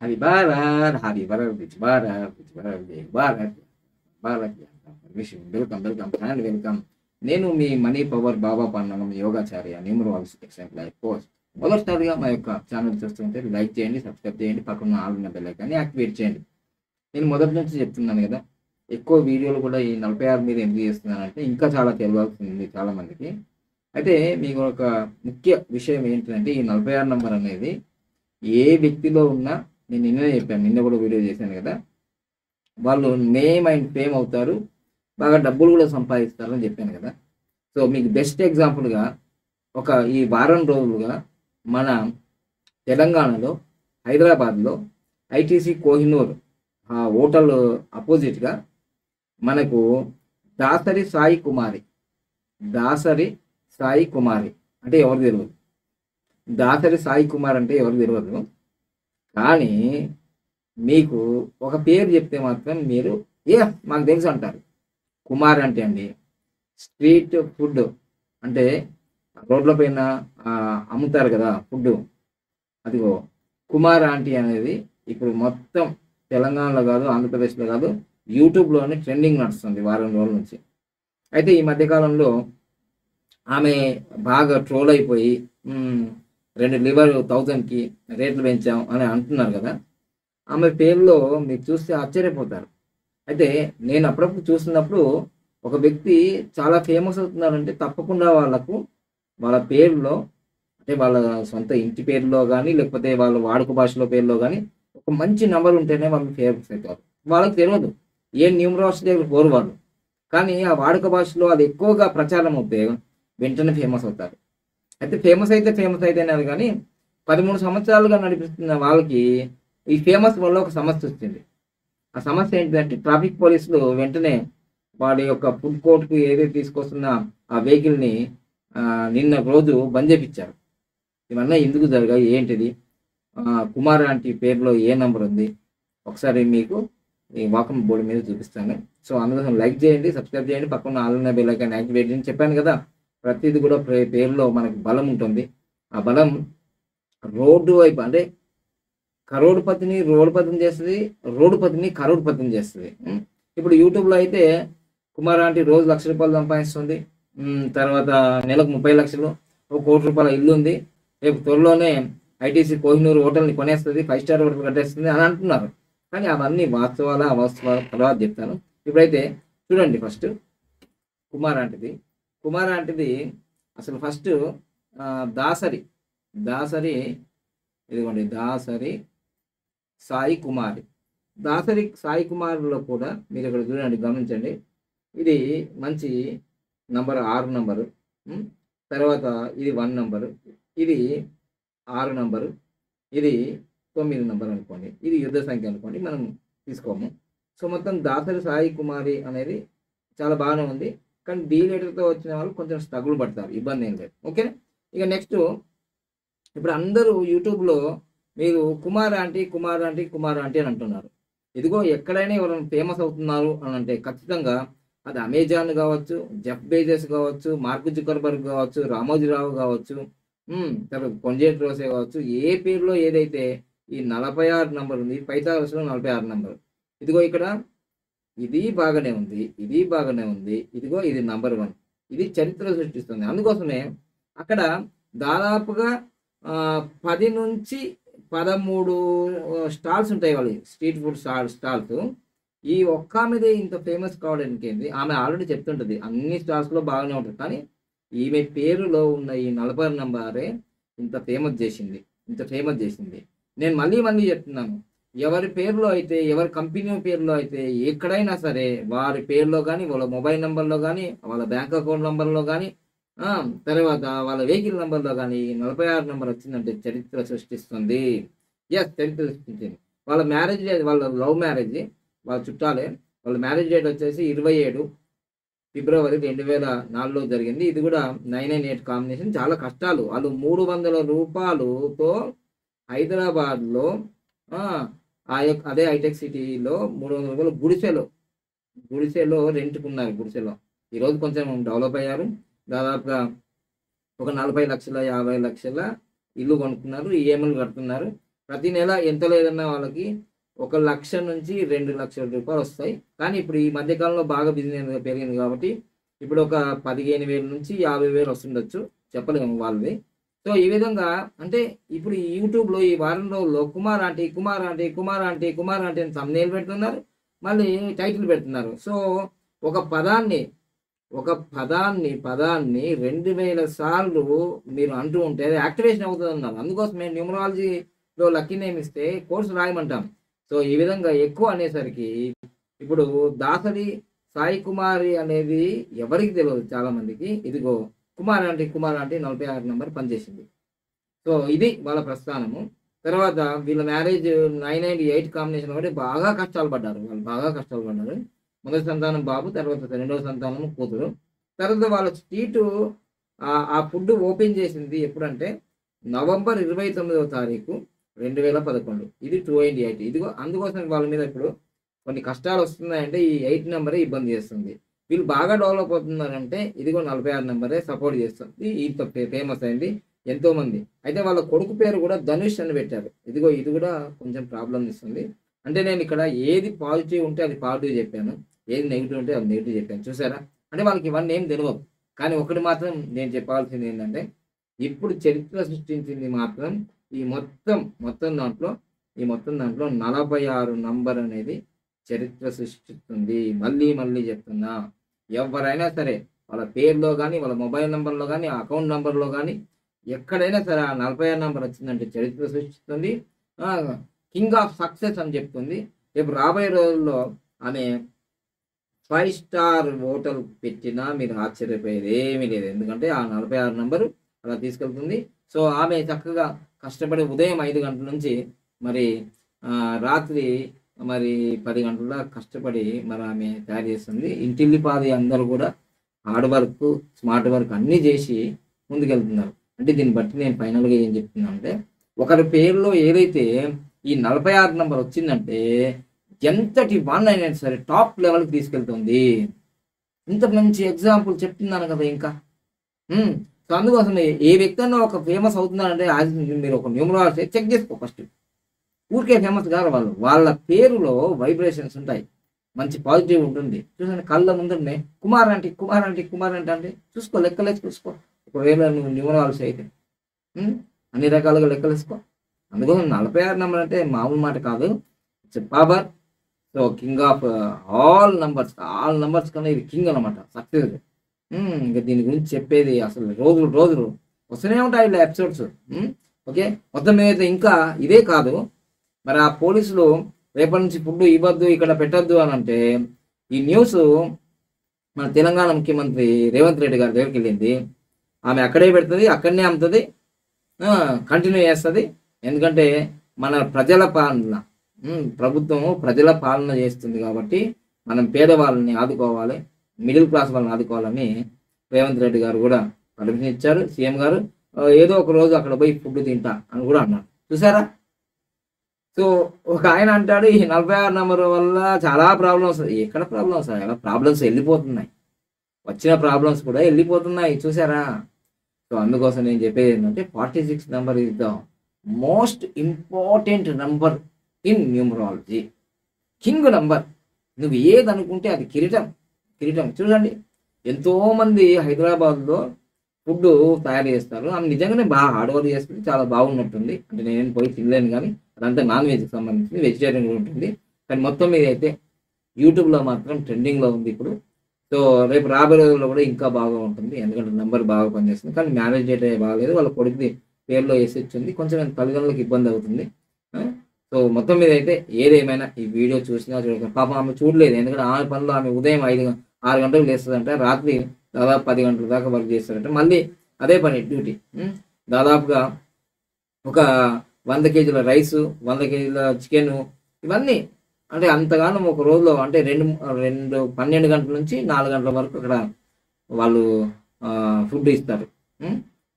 Happy Bharat, happy Bharat, rich Bharat, rich Bharat, జై Bharat, Bharat. Wish welcome, welcome and welcome. నేను మీ money power Baba Pannagam Yogacharya, numerology excellent life coach. మొదటిసారిగా మా యొక్క ఛానల్ చూస్తుంటే లైక్ చేయండి, సబ్స్క్రైబ్ చేయండి, పక్కన ఆల్ ఉన్న బెల్ ఐకాన్ని యాక్టివేట్ చేయండి. నేను మొదటి నుంచి చెప్తున్నాను కదా, ఎక్కువ వీడియోలు కూడా ఈ 46 మీద ఎందుకు చేస్తున్నానంటే ఇంకా చాలా తెలియాల్సింది చాలా మందికి. అయితే మీకు ఒక ముఖ్య విషయం ఏంటంటే, ఈ 46 నంబర్ అనేది ఏ వ్యక్తిలో ఉన్నా, నేను నిన్నే చెప్పాను, నిన్న కూడా వీడియో చేశాను కదా, వాళ్ళు నేమ్ అండ్ ఫేమ్ అవుతారు, బాగా డబ్బులు కూడా సంపాదిస్తారు అని చెప్పాను కదా. సో మీకు బెస్ట్ ఎగ్జాంపుల్గా ఈ వారం రోజులుగా మన తెలంగాణలో హైదరాబాద్లో ఐటీసీ కోహినూర్ హోటల్ అపోజిట్గా మనకు దాసరి సాయి కుమారి, దాసరి సాయి కుమారి అంటే ఎవరు తెలియదు, దాసరి సాయి కుమార్ అంటే ఎవరు తెలియదు. కానీ మీకు ఒక పేరు చెప్తే మాత్రం మీరు మాకు తెలుసు అంటారు. కుమార్ అంటే అండి స్ట్రీట్ ఫుడ్, అంటే రోడ్ల పైన అమ్ముతారు కదా ఫుడ్, అదిగో కుమార్ ఆంటీ అనేది ఇప్పుడు మొత్తం తెలంగాణలో కాదు, ఆంధ్రప్రదేశ్లో కాదు, యూట్యూబ్లోనే ట్రెండింగ్ నడుస్తుంది వారం రోజుల నుంచి. అయితే ఈ మధ్యకాలంలో ఆమె బాగా ట్రోల్ అయిపోయి 2 లివర్ 1000కి రేట్లు పెంచాం అని అంటున్నారు కదా. ఆమె పేరులో మీరు చూస్తే ఆశ్చర్యపోతారు. అయితే నేను అప్పుడప్పుడు చూస్తున్నప్పుడు ఒక వ్యక్తి చాలా ఫేమస్ అవుతున్నారంటే తప్పకుండా వాళ్ళ పేరులో, అంటే వాళ్ళ సొంత ఇంటి పేరులో కానీ లేకపోతే వాళ్ళ వాడుక భాషలో పేరులో కానీ ఒక మంచి నెంబర్ ఉంటేనే వాళ్ళు ఫేమస్ అవుతారు. వాళ్ళకి తెలియదు, ఏ న్యూమరాలజీ దగ్గర పోరు వాళ్ళు, కానీ ఆ వాడుక భాషలో అది ఎక్కువగా ప్రచారం అవుతే వెంటనే ఫేమస్ అవుతారు. అయితే ఫేమస్ అయితేనే కానీ 13 సంవత్సరాలుగా నడిపిస్తున్న వాళ్ళకి ఈ ఫేమస్ వల్ల ఒక సమస్య వచ్చింది. ఆ సమస్య ఏంటంటే ట్రాఫిక్ పోలీసులు వెంటనే వాడి యొక్క ఫుడ్ కోర్ట్కు ఏదైతే తీసుకొస్తున్న ఆ వెహికల్ని నిన్న రోజు బంద్ చేపించారు. ఇవన్నీ ఎందుకు జరిగాయి ఏంటిది, కుమార్ ఆంటీ పేరులో ఏ నంబర్ ఉంది, ఒకసారి మీకు ఈ వాకం బోర్డు మీద చూపిస్తాను. సో అందుకోసం లైక్ చేయండి, సబ్స్క్రైబ్ చేయండి, పక్కన ఆల్ ఉన్న బెల్ ఐకాన్ యాక్టివేట్ చేయండి. చెప్పాను కదా, ప్రతిదీ కూడా పేరులో మనకు బలం ఉంటుంది. ఆ బలం రోడ్డు వైపు, అంటే కరోడుపతిని రోడ్డుపతిని చేస్తుంది, రోడ్డుపతిని కరోడుపతిని చేస్తుంది. ఇప్పుడు యూట్యూబ్లో అయితే కుమార్ ఆంటీ రోజు ₹1,00,000 సంపాదిస్తుంది, తర్వాత నెలకు 30 లక్షలు, ₹1,00,00,000 ఇల్లు ఉంది, రేపు త్వరలోనే ఐటీసీ కోహినూర్ హోటల్ని కొనేస్తుంది, 5 స్టార్ హోటల్ కట్టేస్తుంది అని అంటున్నారు. కానీ అవన్నీ వాస్తవాల అవాస్తవాల తర్వాత చెప్తాను. ఇప్పుడైతే చూడండి, ఫస్ట్ కుమార్ ఆంటీది అసలు ఫస్ట్ దాసరి ఇదిగోండి, దాసరి సాయి కుమార్లో కూడా మీరు ఇక్కడ చూడండి, గమనించండి, ఇది మంచి నంబర్ 6 నంబరు, తర్వాత ఇది 1 నంబరు, ఇది 6 నంబరు, ఇది 9 నంబర్ అనుకోండి, ఇది యుద్ధ సంఖ్య అనుకోండి, మనం తీసుకోము. సో మొత్తం దాసరి సాయి కుమారి అనేది చాలా బాగానే ఉంది. కానీ డీ లెటర్తో వచ్చిన వాళ్ళు కొంచెం స్ట్రగుల్ పడతారు, ఇబ్బంది ఏం లేదు. ఓకే, ఇక నెక్స్ట్, ఇప్పుడు అందరూ యూట్యూబ్లో మీరు కుమార్ ఆంటీ అని అంటున్నారు. ఇదిగో ఎక్కడైనా ఎవరైనా ఫేమస్ అవుతున్నారు అని అంటే ఖచ్చితంగా అది అమెజాన్ కావచ్చు, జెఫ్ బేజస్ కావచ్చు, మార్క్ జుకర్బర్గ్ కావచ్చు, రామోజీరావు కావచ్చు, తర్వాత కొంజేటి రోసే కావచ్చు, ఏ పేరులో ఏదైతే ఈ 46 నంబర్ ఉంది, పైథాగరస్లో 46 నంబర్, ఇదిగో ఇక్కడ ఇది బాగానే ఉంది, ఇదిగో ఇది నంబర్ 1, ఇది చరిత్ర సృష్టిస్తుంది. అందుకోసమే అక్కడ దాదాపుగా 10 నుంచి 13 స్టాల్స్ ఉంటాయి, వాళ్ళు స్ట్రీట్ ఫుడ్ స్టాల్స్. ఈ ఒక్క మీద ఇంత ఫేమస్ కావడానికి ఏంటి, ఆమె ఆల్రెడీ చెప్తుంటుంది అన్ని స్టాల్స్లో బాగానే ఉంటుంది, కానీ ఈమె పేరులో ఉన్న ఈ 46 నంబరే ఇంత ఫేమస్ చేసింది. నేను మళ్ళీ చెప్తున్నాను, ఎవరి పేరులో అయితే, ఎవరి కంపెనీ పేరులో అయితే, ఎక్కడైనా సరే వారి పేరులో కానీ, వాళ్ళ మొబైల్ నెంబర్లో కానీ, వాళ్ళ బ్యాంక్ అకౌంట్ నెంబర్లో కానీ, తర్వాత వాళ్ళ వెహికల్ నెంబర్లో కానీ 46 నెంబర్ వచ్చిందంటే చరిత్ర సృష్టిస్తుంది. చరిత్ర సృష్టించింది. వాళ్ళ లవ్ మ్యారేజ్, వాళ్ళ చుట్టాలే, వాళ్ళ మ్యారేజ్ డేట్ వచ్చేసి 27 ఫిబ్రవరి 2004లో జరిగింది. ఇది కూడా 998 కాంబినేషన్. చాలా కష్టాలు, వాళ్ళు ₹300తో హైదరాబాద్లో అదే హైటెక్ సిటీలో ₹300 గుడిసెలో రెంట్కున్నారు. ఈరోజు కొంచెం డెవలప్ అయ్యారు, దాదాపుగా ఒక 40 లక్షల 50 లక్షల ఇల్లు కొనుక్కున్నారు, ఈఎంఐలు కడుతున్నారు. ప్రతి నెల ఎంత లేదన్నా వాళ్ళకి 1,00,000 నుంచి 2,00,000 రూపాయలు వస్తాయి. కానీ ఇప్పుడు ఈ మధ్య కాలంలో బాగా బిజినెస్ పెరిగింది కాబట్టి ఇప్పుడు ఒక 15,000 నుంచి 50,000 వస్తుండొచ్చు, చెప్పలేము వాళ్ళది. సో ఈ విధంగా అంటే ఇప్పుడు ఈ యూట్యూబ్లో ఈ వారం రోజుల్లో Kumar aunty Kumar aunty Kumar aunty Kumar aunty అని thumbnail పెడుతున్నారు, మళ్ళీ టైటిల్ పెడుతున్నారు. సో ఒక పదాన్ని ఒక పదాన్ని 2,000 సార్లు మీరు అంటూ ఉంటే అది యాక్టివేషన్ అవుతుంది అన్నారు. అందుకోసం మేము న్యూమరాలజీలో లక్కీ నేమ్ ఇస్తే కోర్సు రాయమంటాం. సో ఈ విధంగా ఎక్కువ అనేసరికి ఇప్పుడు దాసరి సాయి కుమారి అనేది ఎవరికి తెలియదు చాలా మందికి. ఇదిగో కుమార్ ఆంటీ 46 నెంబర్ పనిచేసింది. సో ఇది వాళ్ళ ప్రస్థానము. తర్వాత వీళ్ళ మ్యారేజ్ 998 కాంబినేషన్ కాబట్టి బాగా కష్టాలు పడ్డారు. వాళ్ళు బాగా కష్టాలు పడ్డారు. మొదటి సంతానం బాబు, తర్వాత రెండవ సంతానం కూతురు. తర్వాత వాళ్ళ స్ట్రీటు ఆ ఫుడ్ ఓపెన్ చేసింది ఎప్పుడంటే నవంబర్ 29వ తారీఖు 2011. ఇది 298. ఇదిగో అందుకోసం వాళ్ళ మీద ఇప్పుడు కొన్ని కష్టాలు వస్తున్నాయంటే ఈ 8 నెంబరే ఇబ్బంది చేస్తుంది. వీళ్ళు బాగా డెవలప్ అవుతున్నారంటే ఇదిగో 46 నెంబరే సపోర్ట్ చేస్తుంది. ఇంత ఫేమస్ అయింది ఎంతోమంది. అయితే వాళ్ళ కొడుకు పేరు కూడా ధనుష్ అని పెట్టారు. ఇదిగో ఇది కూడా కొంచెం ప్రాబ్లం ఇస్తుంది. అంటే నేను ఇక్కడ ఏది పాజిటివ్ ఉంటే అది పాజిటివ్ చెప్పాను, ఏది నెగిటివ్ ఉంటే అది నెగిటివ్ చెప్పాను. చూసారా? అంటే వాళ్ళకి ఇవన్నీ ఏం తెలియవు. కానీ ఒకటి మాత్రం నేను చెప్పాల్సింది ఏంటంటే ఇప్పుడు చరిత్ర సృష్టించింది మాత్రం ఈ మొత్తం దాంట్లో 46 నంబర్ అనేది చరిత్ర సృష్టిస్తుంది. మళ్ళీ చెప్తున్నా, ఎవరైనా సరే వాళ్ళ పేరులో కానీ వాళ్ళ మొబైల్ నెంబర్లో కానీ అకౌంట్ నెంబర్లో కానీ ఎక్కడైనా సరే ఆ 46 నెంబర్ వచ్చిందంటే చరిత్ర సృష్టిస్తుంది. కింగ్ ఆఫ్ సక్సెస్ అని చెప్తుంది. రేపు రాబోయే రోజుల్లో ఆమె 5 స్టార్ హోటల్ పెట్టినా మీరు ఆశ్చర్యపోయేది ఏమీ లేదు. ఎందుకంటే ఆ 46 నెంబరు అలా తీసుకెళ్తుంది. సో ఆమె చక్కగా కష్టపడి ఉదయం 5 గంటల నుంచి మరి రాత్రి మరి 10 గంటల కష్టపడి మరి ఆమె తయారు చేస్తుంది. ఇంటిల్లిపాది అందరూ కూడా హార్డ్ వర్క్, స్మార్ట్ వర్క్ అన్నీ చేసి ముందుకెళ్తున్నారు. అంటే దీన్ని బట్టి నేను ఫైనల్గా ఏం చెప్తున్నా అంటే ఒకరి పేరులో ఏదైతే ఈ 46 నెంబర్ వచ్చిందంటే ఎంతటి వన్ అయినా సరే టాప్ లెవెల్కి తీసుకెళ్తుంది. ఇంత మంచి ఎగ్జాంపుల్ చెప్తున్నాను కదా ఇంకా. సో అందుకోసం ఏ వ్యక్తి అన్నా ఒక ఫేమస్ అవుతున్నారంటే మీరు ఒక న్యూమరాలజీ చెక్ చేసుకో ఫస్ట్. ఊరికే ఫేమస్ కాదు వాళ్ళు, వాళ్ళ పేరులో వైబ్రేషన్స్ ఉంటాయి, మంచి పాజిటివ్ ఉంటుంది. చూడండి కళ్ళ ముందునే కుమార్ అంటే అంటే చూసుకో, లెక్కలేసి చూసుకో. ఒకవేళ నువ్వు న్యూమరాలజీ అయితే అన్ని రకాలుగా లెక్కలేసుకో. అందుకోసం 46 నెంబర్ అంటే మామూలు మాట కాదు, its power. So king of all numbers కన్నా ఇది కింగ్ అనమాట, సక్సెస్. ఇంకా దీని గురించి చెప్పేది అసలు రోజులు వస్తూనే ఉంటాయి ఇలా ఎపిసోడ్స్. ఓకే, మొత్తం మీదైతే ఇంకా ఇదే కాదు. మరి ఆ పోలీసులు రేపటి నుంచి ఫుడ్ ఇవ్వద్దు, ఇక్కడ పెట్టద్దు అని అంటే ఈ న్యూస్ మన తెలంగాణ ముఖ్యమంత్రి రేవంత్ రెడ్డి గారి దగ్గరికి వెళ్ళింది. ఆమె అక్కడే పెడుతుంది, అక్కడనే అమ్ముతుంది, కంటిన్యూ చేస్తుంది. ఎందుకంటే మన ప్రజల పాలన, ప్రభుత్వము ప్రజల పాలన చేస్తుంది కాబట్టి మనం పేదవాళ్ళని ఆదుకోవాలి, మిడిల్ క్లాస్ వాళ్ళని ఆదుకోవాలని రేవంత్ రెడ్డి గారు కూడా పర్మిషన్ ఇచ్చారు. సీఎం గారు ఏదో ఒక రోజు అక్కడ పోయి ఫుడ్ తింటా అని కూడా అన్నారు. చూసారా? సో ఒక ఆయన అంటాడు ఈ 46 నెంబర్ వల్ల చాలా ప్రాబ్లమ్స్. ఎక్కడ ప్రాబ్లమ్స్? అలా ప్రాబ్లమ్స్ వెళ్ళిపోతున్నాయి, వచ్చిన ప్రాబ్లమ్స్ కూడా వెళ్ళిపోతున్నాయి. చూసారా? సో అందుకోసం నేను చెప్పేది ఏంటంటే 46 number is the most important number in numerology. King number. నువ్వు ఏది అనుకుంటే అది కిరీటం. చూడండి, ఎంతోమంది హైదరాబాద్లో ఫుడ్ తయారు చేస్తారు. ఆమె నిజంగానే బాగా హార్డ్ వర్క్ చేస్తుంది, చాలా బాగున్నట్టుంది. అంటే నేను పోయి తినలేను కానీ అదంతా నాన్ వెజ్కి సంబంధించింది, వెజిటేరియన్ కూడా ఉంటుంది. కానీ మొత్తం మీద అయితే యూట్యూబ్లో మాత్రం ట్రెండింగ్లో ఉంది ఇప్పుడు. సో రేపు రాబోయే రోజుల్లో కూడా ఇంకా బాగా ఉంటుంది, ఎందుకంటే నెంబర్ బాగా పనిచేస్తుంది. కానీ మ్యారేజ్ డేట్ బాగాలేదు, వాళ్ళ కొడుకుది పేరులో వేసి వచ్చింది, కొంచెం తల్లిదండ్రులకు ఇబ్బంది అవుతుంది. సో మొత్తం మీద అయితే ఏదేమైనా ఈ వీడియో చూసినా చూడక పాపం ఆమె చూడలేదు. ఎందుకంటే ఆమె పనిలో ఆమె ఉదయం 6 గంటలకు లేస్తుందంట, రాత్రి దాదాపు 10 గంటల దాకా వర్క్ చేస్తారంట, మళ్ళీ అదే పని డ్యూటీ. దాదాపుగా ఒక 100 కేజీల రైసు, 100 కేజీల చికెను, ఇవన్నీ అంటే అంతగానం ఒక రోజులో అంటే 12 గంటల నుంచి 4 గంటల వరకు అక్కడ వాళ్ళు ఫుడ్ ఇస్తారు.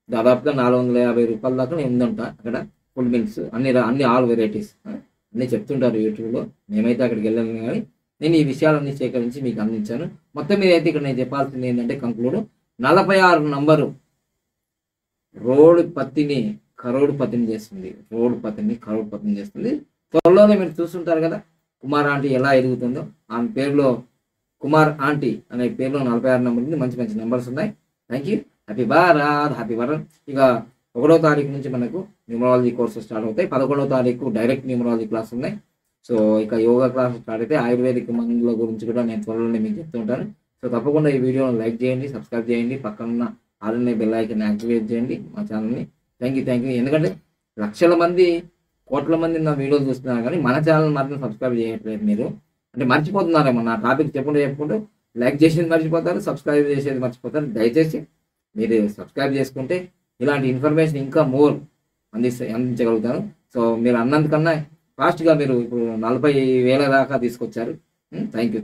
దాదాపుగా 450 రూపాయల దాకా ఉందంట అక్కడ ఫుడ్ మీల్స్, అన్ని ఆల్ వెరైటీస్ అన్నీ చెప్తుంటారు యూట్యూబ్లో. మేమైతే అక్కడికి వెళ్ళాను కానీ నేను ఈ విషయాలన్నీ సేకరించి మీకు అందించాను. మొత్తం మీద అయితే ఇక్కడ నేను చెప్పాల్సింది ఏంటంటే కంక్లూడ్ 46 నంబరు రోడ్డు పత్తిని కరోడ్పతిని చేస్తుంది, కరోడ్పతిని చేస్తుంది. త్వరలోనే మీరు చూస్తుంటారు కదా కుమార్ ఆంటీ ఎలా ఎదుగుతుందో. ఆమె పేరులో కుమార్ ఆంటీ అనే పేరులో 46 నెంబర్ ఉంది, మంచి మంచి నెంబర్స్ ఉన్నాయి. Thank you. Happy Bharat, happy Bharat. ఇక 1వ తారీఖు నుంచి మనకు న్యూమరాలజీ కోర్సెస్ స్టార్ట్ అవుతాయి. 11వ తారీఖు డైరెక్ట్ న్యూమరాలజీ క్లాస్ ఉన్నాయి. సో ఇక యోగా క్లాస్ స్టార్ట్ అయితే ఆయుర్వేదిక్ మందుల గురించి కూడా నేను త్వరలోనే మీకు చెప్తూ ఉంటాను. సో తప్పకుండా ఈ వీడియోని లైక్ చేయండి, సబ్స్క్రైబ్ చేయండి, పక్కన ఆల్రెడీ బెల్ ఐకాన్ యాక్టివేట్ చేయండి మా ఛానల్ని. Thank you. ఎందుకంటే లక్షల మంది, కోట్ల మంది నా వీడియోలు చూస్తున్నారు కానీ మన ఛానల్ మాత్రం సబ్స్క్రైబ్ చేయట్లేదు. మీరు అంటే మర్చిపోతున్నారేమో, నా టాపిక్ చెప్పుకుంటూ లైక్ చేసేది మర్చిపోతారు, సబ్స్క్రైబ్ చేసేది మర్చిపోతారు. దయచేసి మీరు సబ్స్క్రైబ్ చేసుకుంటే ఇలాంటి ఇన్ఫర్మేషన్ ఇంకా మోర్ అందించగలుగుతాను. సో మీరు అన్నందుకన్నా ఫాస్ట్గా మీరు ఇప్పుడు 40,000 దాకా తీసుకొచ్చారు. Thank you.